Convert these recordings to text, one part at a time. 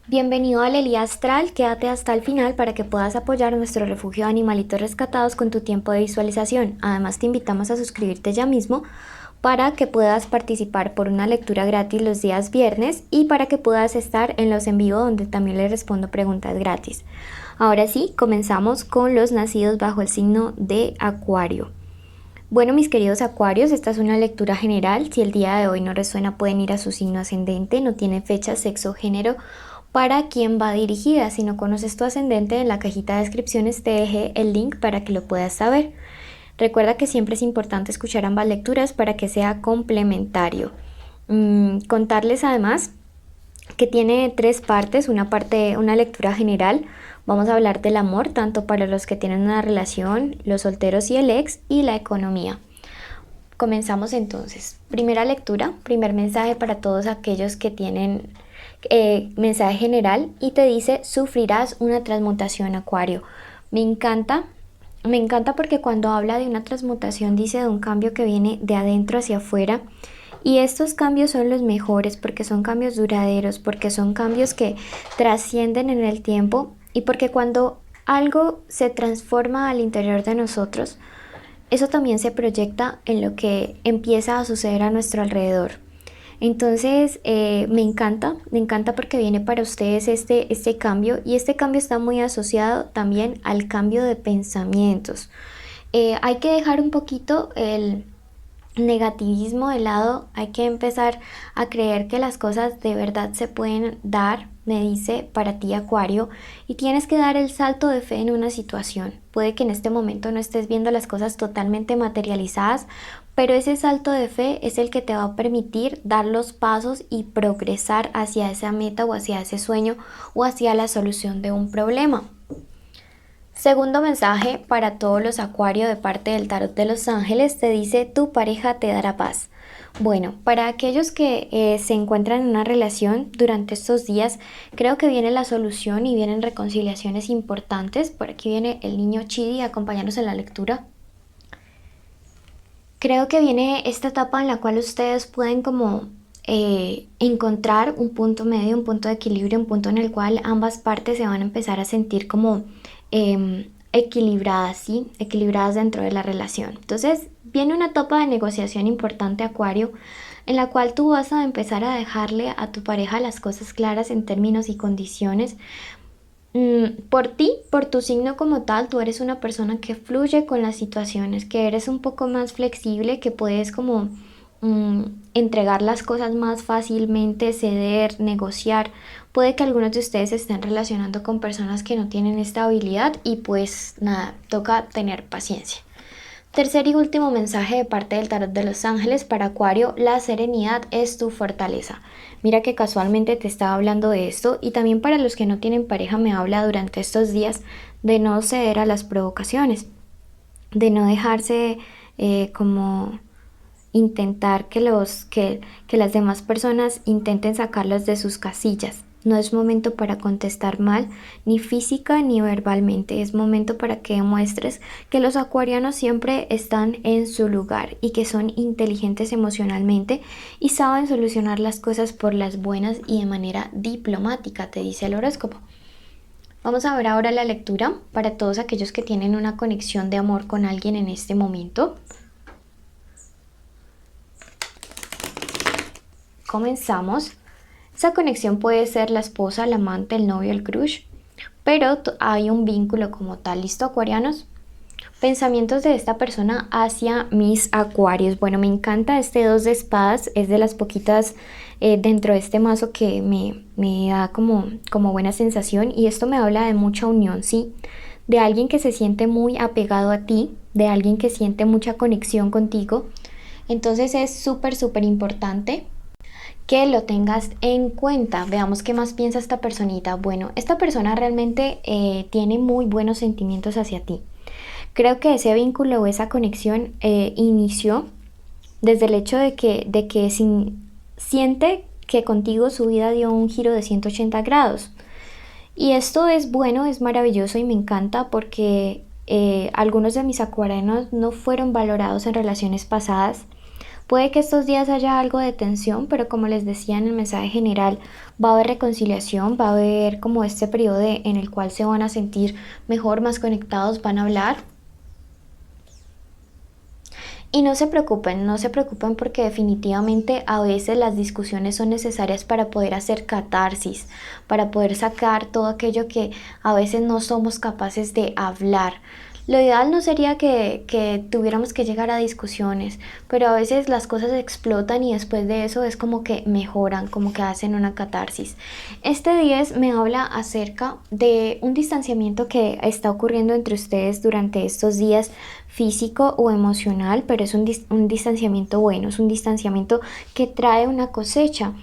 Bienvenido a Lelia Astral, quédate hasta el final para que puedas apoyar nuestro refugio de animalitos rescatados con tu tiempo de visualización. Además te invitamos a suscribirte ya mismo para que puedas participar por una lectura gratis los días viernes y para que puedas estar en los en vivo donde también les respondo preguntas gratis. Ahora sí, comenzamos con los nacidos bajo el signo de Acuario. Bueno, mis queridos acuarios, esta es una lectura general. Si el día de hoy no resuena, pueden ir a su signo ascendente. No tiene fecha, sexo, género para quién va dirigida. Si no conoces tu ascendente, en la cajita de descripciones te dejé el link para que lo puedas saber. Recuerda que siempre es importante escuchar ambas lecturas para que sea complementario. Contarles además que tiene tres partes, una lectura general. Vamos a hablar del amor, tanto para los que tienen una relación, los solteros y el ex, y la economía. Comenzamos entonces. Primera lectura, primer mensaje para todos aquellos que tienen mensaje general y te dice: sufrirás una transmutación, Acuario. Me encanta, me encanta porque cuando habla de una transmutación dice de un cambio que viene de adentro hacia afuera. Y estos cambios son los mejores porque son cambios duraderos, porque son cambios que trascienden en el tiempo y porque cuando algo se transforma al interior de nosotros, eso también se proyecta en lo que empieza a suceder a nuestro alrededor. Entonces me encanta porque viene para ustedes este cambio y este cambio está muy asociado también al cambio de pensamientos. Hay que dejar un poquito el negativismo de lado, hay que empezar a creer que las cosas de verdad se pueden dar, me dice para ti, Acuario, y tienes que dar el salto de fe en una situación. Puede que en este momento no estés viendo las cosas totalmente materializadas, pero ese salto de fe es el que te va a permitir dar los pasos y progresar hacia esa meta o hacia ese sueño o hacia la solución de un problema. Segundo mensaje para todos los Acuario de parte del Tarot de los Ángeles, te dice: tu pareja te dará paz. Bueno, para aquellos que se encuentran en una relación durante estos días, creo que viene la solución y vienen reconciliaciones importantes. Por aquí viene el niño Chidi a acompañarnos en la lectura. Creo que viene esta etapa en la cual ustedes pueden como encontrar un punto medio, un punto de equilibrio, un punto en el cual ambas partes se van a empezar a sentir como equilibradas, ¿sí? Equilibradas dentro de la relación. Entonces viene una etapa de negociación importante, Acuario, en la cual tú vas a empezar a dejarle a tu pareja las cosas claras en términos y condiciones. Por ti, por tu signo como tal, tú eres una persona que fluye con las situaciones, que eres un poco más flexible, que puedes como mm, entregar las cosas más fácilmente, ceder, negociar. Puede que algunos de ustedes se estén relacionando con personas que no tienen esta habilidad y pues nada, toca tener paciencia. Tercer y último mensaje de parte del Tarot de los Ángeles para Acuario: la serenidad es tu fortaleza. Mira que casualmente te estaba hablando de esto y también para los que no tienen pareja me habla durante estos días de no ceder a las provocaciones, de no dejarse como intentar que las demás personas intenten sacarlos de sus casillas. No es momento para contestar mal, ni física ni verbalmente. Es momento para que demuestres que los acuarianos siempre están en su lugar y que son inteligentes emocionalmente y saben solucionar las cosas por las buenas y de manera diplomática, te dice el horóscopo. Vamos a ver ahora la lectura para todos aquellos que tienen una conexión de amor con alguien en este momento. Comenzamos. Esa conexión puede ser la esposa, la amante, el novio, el crush, pero hay un vínculo como tal. ¿Listo, acuarianos? Pensamientos de esta persona hacia mis acuarios. Bueno, me encanta este 2 de espadas. Es de las poquitas dentro de este mazo que me da como buena sensación. Y esto me habla de mucha unión, ¿sí? De alguien que se siente muy apegado a ti, de alguien que siente mucha conexión contigo. Entonces es súper, súper importante que lo tengas en cuenta. Veamos qué más piensa esta personita. Bueno, esta persona realmente tiene muy buenos sentimientos hacia ti. Creo que ese vínculo o esa conexión inició desde el hecho de que siente que contigo su vida dio un giro de 180 grados. Y esto es bueno, es maravilloso y me encanta porque algunos de mis acuarianos no fueron valorados en relaciones pasadas, Puede que estos días haya algo de tensión, pero como les decía en el mensaje general, va a haber reconciliación, va a haber como este periodo en el cual se van a sentir mejor, más conectados, van a hablar. Y no se preocupen, no se preocupen porque definitivamente a veces las discusiones son necesarias para poder hacer catarsis, para poder sacar todo aquello que a veces no somos capaces de hablar. Lo ideal no sería que tuviéramos que llegar a discusiones, pero a veces las cosas explotan y después de eso es como que mejoran, como que hacen una catarsis. Este 10 me habla acerca de un distanciamiento que está ocurriendo entre ustedes durante estos días, físico o emocional, pero es un distanciamiento bueno, es un distanciamiento que trae una cosecha.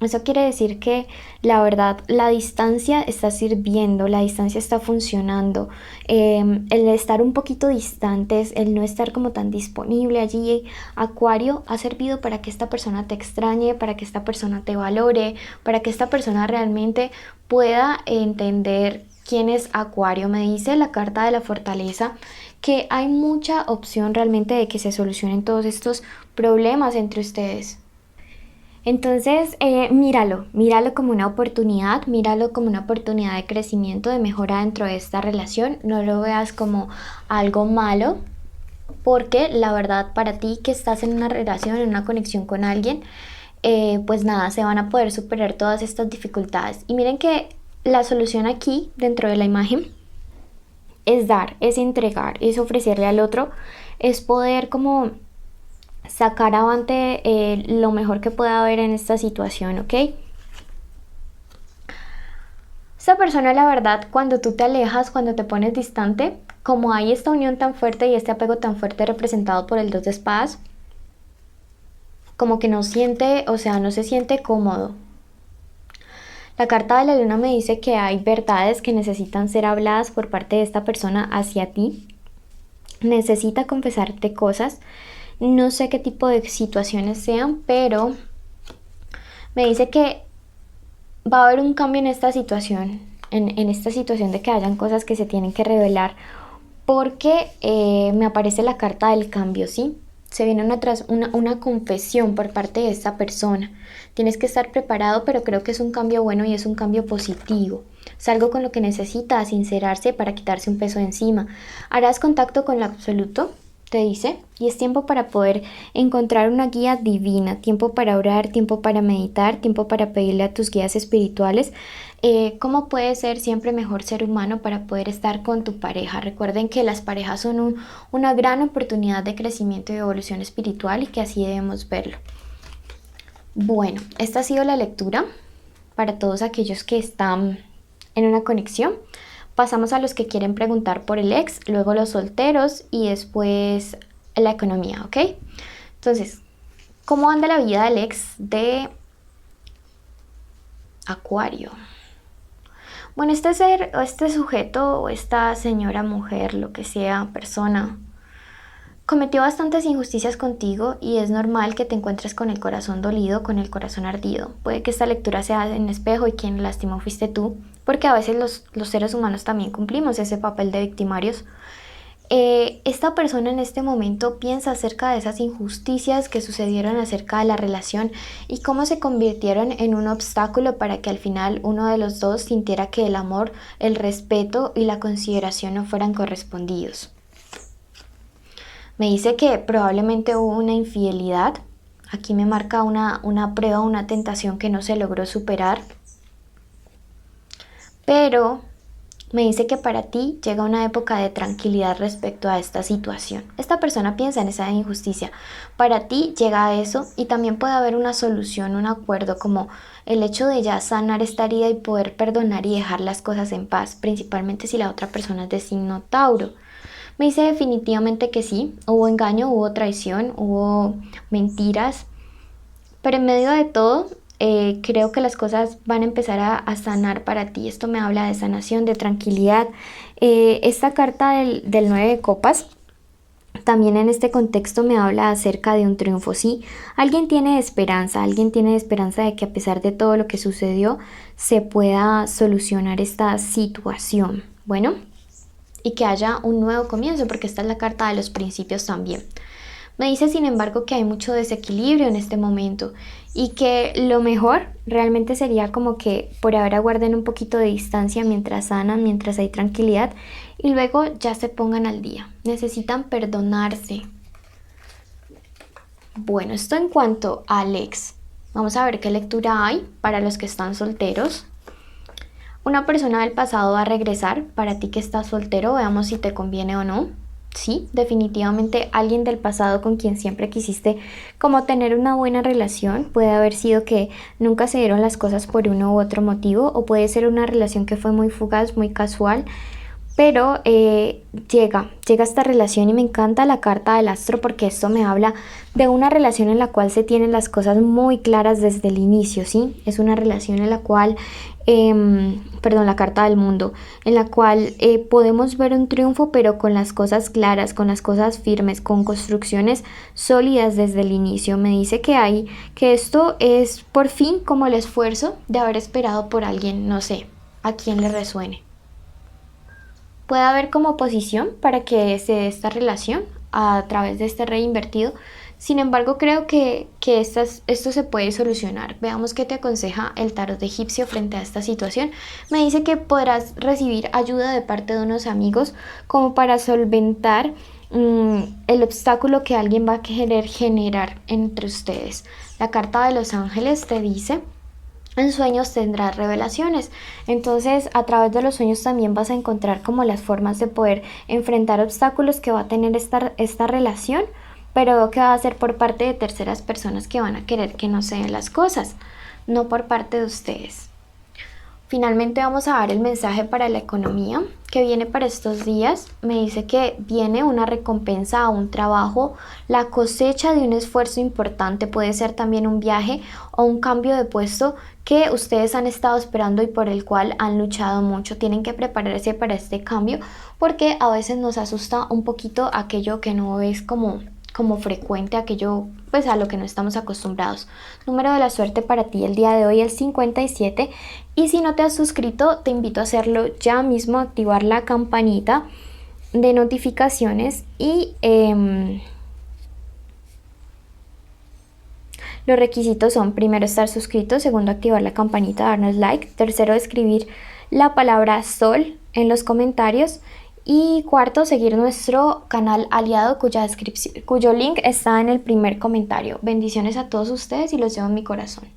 Eso quiere decir que la verdad la distancia está sirviendo, la distancia está funcionando. El estar un poquito distantes, el no estar como tan disponible allí, Acuario, ha servido para que esta persona te extrañe, para que esta persona te valore, para que esta persona realmente pueda entender quién es Acuario. Me dice la carta de la fortaleza que hay mucha opción realmente de que se solucionen todos estos problemas entre ustedes. Entonces, míralo como una oportunidad, míralo como una oportunidad de crecimiento, de mejora dentro de esta relación. No lo veas como algo malo, porque la verdad para ti que estás en una relación, en una conexión con alguien, pues nada, se van a poder superar todas estas dificultades. Y miren que la solución aquí, dentro de la imagen, es dar, es entregar, es ofrecerle al otro, es poder como sacar avante lo mejor que pueda haber en esta situación, ¿ok? Esta persona, la verdad, cuando tú te alejas, cuando te pones distante, como hay esta unión tan fuerte y este apego tan fuerte representado por el 2 de espadas, como que no siente, o sea, no se siente cómodo. La carta de la luna me dice que hay verdades que necesitan ser habladas por parte de esta persona hacia ti. Necesita confesarte cosas. No sé qué tipo de situaciones sean, pero me dice que va a haber un cambio en esta situación, en esta situación de que hayan cosas que se tienen que revelar, porque me aparece la carta del cambio, ¿sí? Se viene una confesión por parte de esta persona. Tienes que estar preparado, pero creo que es un cambio bueno y es un cambio positivo. Es algo con lo que necesita sincerarse para quitarse un peso de encima. Harás contacto con lo absoluto, te dice, y es tiempo para poder encontrar una guía divina, tiempo para orar, tiempo para meditar, tiempo para pedirle a tus guías espirituales cómo puedes ser siempre mejor ser humano para poder estar con tu pareja. Recuerden que las parejas son una gran oportunidad de crecimiento y evolución espiritual y que así debemos verlo. Bueno, esta ha sido la lectura para todos aquellos que están en una conexión. Pasamos a los que quieren preguntar por el ex, luego los solteros y después la economía, ¿ok? Entonces, ¿cómo anda la vida del ex de Acuario? Bueno, este ser o este sujeto o esta señora, mujer, lo que sea, persona, cometió bastantes injusticias contigo y es normal que te encuentres con el corazón dolido, con el corazón ardido. Puede que esta lectura sea en espejo y quien lastimó fuiste tú, porque a veces los seres humanos también cumplimos ese papel de victimarios. Esta persona en este momento piensa acerca de esas injusticias que sucedieron acerca de la relación y cómo se convirtieron en un obstáculo para que al final uno de los dos sintiera que el amor, el respeto y la consideración no fueran correspondidos. Me dice que probablemente hubo una infidelidad. Aquí me marca una prueba, una tentación que no se logró superar. Pero me dice que para ti llega una época de tranquilidad respecto a esta situación. Esta persona piensa en esa injusticia. Para ti llega eso y también puede haber una solución, un acuerdo, como el hecho de ya sanar esta herida y poder perdonar y dejar las cosas en paz, principalmente si la otra persona es de signo Tauro. Me dice definitivamente que sí, hubo engaño, hubo traición, hubo mentiras, pero en medio de todo creo que las cosas van a empezar a sanar para ti. Esto me habla de sanación, de tranquilidad. Esta carta del 9 de copas también en este contexto me habla acerca de un triunfo, ¿sí? Alguien tiene esperanza de que a pesar de todo lo que sucedió se pueda solucionar esta situación. Bueno, y que haya un nuevo comienzo, porque esta es la carta de los principios también. Me dice, sin embargo, que hay mucho desequilibrio en este momento y que lo mejor realmente sería como que por ahora guarden un poquito de distancia mientras sanan, mientras hay tranquilidad y luego ya se pongan al día. Necesitan perdonarse. Bueno, esto en cuanto a Alex. Vamos a ver qué lectura hay para los que están solteros. Una persona del pasado va a regresar. Para ti que estás soltero, veamos si te conviene o no. Sí, definitivamente alguien del pasado con quien siempre quisiste como tener una buena relación. Puede haber sido que nunca se dieron las cosas por uno u otro motivo, o puede ser una relación que fue muy fugaz, muy casual, pero llega esta relación y me encanta la carta del astro porque esto me habla de una relación en la cual se tienen las cosas muy claras desde el inicio, ¿sí? Es una relación en la cual, perdón, la carta del mundo, en la cual podemos ver un triunfo pero con las cosas claras, con las cosas firmes, con construcciones sólidas desde el inicio. Me dice que esto es por fin como el esfuerzo de haber esperado por alguien, no sé, a quien le resuene. Puede haber como oposición para que se dé esta relación a través de este rey invertido. Sin embargo, creo que esto se puede solucionar. Veamos qué te aconseja el tarot egipcio frente a esta situación. Me dice que podrás recibir ayuda de parte de unos amigos como para solventar el obstáculo que alguien va a querer generar entre ustedes. La carta de los ángeles te dice: en sueños tendrás revelaciones. Entonces, a través de los sueños también vas a encontrar como las formas de poder enfrentar obstáculos que va a tener esta relación, pero que va a ser por parte de terceras personas que van a querer que no se den las cosas, no por parte de ustedes. Finalmente vamos a dar el mensaje para la economía que viene para estos días. Me dice que viene una recompensa a un trabajo, la cosecha de un esfuerzo importante, puede ser también un viaje o un cambio de puesto que ustedes han estado esperando y por el cual han luchado mucho. Tienen que prepararse para este cambio porque a veces nos asusta un poquito aquello que no es como frecuente, aquello pues a lo que no estamos acostumbrados. Número de la suerte para ti el día de hoy el 57, y si no te has suscrito te invito a hacerlo ya mismo, activar la campanita de notificaciones y los requisitos son: primero estar suscrito, segundo activar la campanita, darnos like, tercero escribir la palabra sol en los comentarios y cuarto seguir nuestro canal aliado cuyo link está en el primer comentario. Bendiciones a todos ustedes y los llevo en mi corazón.